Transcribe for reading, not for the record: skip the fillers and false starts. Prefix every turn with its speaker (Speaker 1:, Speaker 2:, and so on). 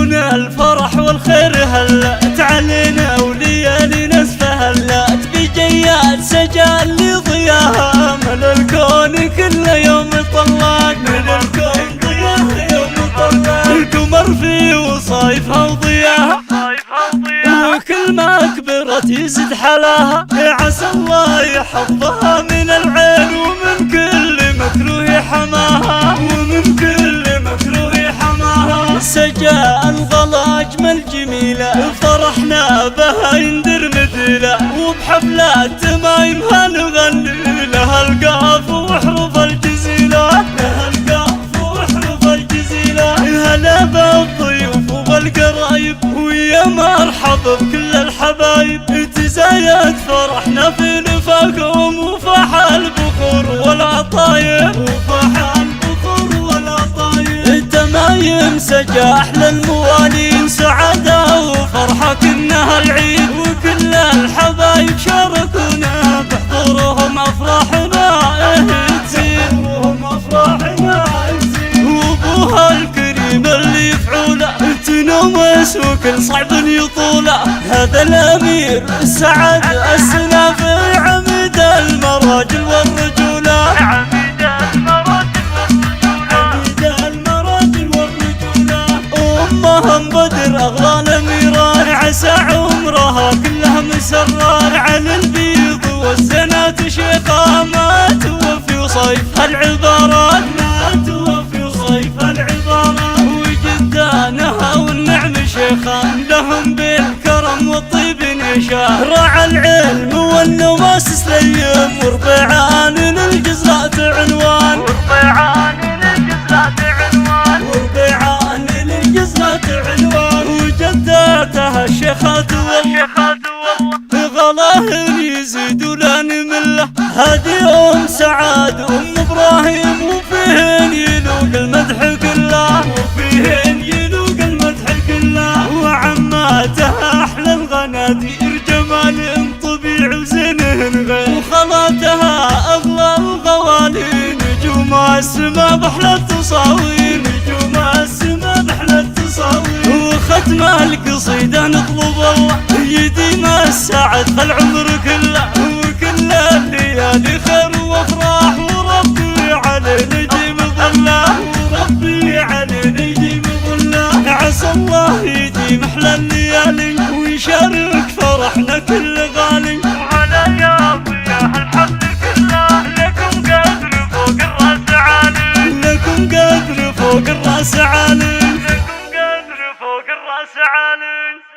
Speaker 1: يجون الفرح والخير هلأت علينا وليالينا استهلأت بجيات سجال لضياها من الكون كل يوم طلاق من الكون ضياها يوم طلاق القمر في وصايفها وضياها وكل ما كبرت يزيد حلاها عسى الله يحفظها من العين ومن كل مكروه حماها ومن كل مكروه حماها سجاء الغلا أجمل جميلة فرحنا بها يندر مثيلة وبحفلات تمايمها نغني لها القاف وحروف الجزيلة لها القاف وحروف الجزيلة هلا بالضيوف وبالقرايب ويا مرحب بكل الحبايب تزايد فرحنا في نفاقهم وفاح البخور والعطايب وفاح البخور والعطايب تمايم سجاح للموالين سعادة وفرحة كنها العيد وكل الحبايب شاركونا بحضورهم أفراحنا تزيد وهم أفراحنا تزيد وابوها الكريم اللي يفعوله تنومس وكل صعب يطوله هذا الأمير سعد السنافي عميد المراجل والرجولة عميد المراجل والرجولة أمهم بدر أغلى الأميران عسى عمرها كلها مسرار على البيض والزنات شيخة ما توفي وصيفها العبارات ما توفي وصيفها العبارات وجدانها والنعم شيخان لهم بالكرم والطيب نشان راعى العلم والنواس سليم وربيعان للجزرات عنوان وربيعان للجزرات عنوان وربيعان للجزرات عنوان وجداتها الشيخات والله غلاهن يزيد ولا نمله هذه سعاد ابراهيم وفيهن يلوق المدح كله وفيهن يلوق المدح كله وعماتها احلى الغنادير جمال طبيع وزينهن غير وخالاتها اغلى الغوالي نجوم السما بحلى التصاوير نجوم السما بحلى التصاوير وختم القصيده نطلب الله يديم السعد العمر كله وكل الليالي خير وافراح وربي علينا يديم ظله وربي علينا يديم ظله عسى الله يديم احلى الليالي ويشارك فرحنا كل غالي وعلى يا ضياء الحفل كله لكم قدر فوق الراس عالي لكم قدر فوق الراس عالي لكم قدر فوق الراس عالي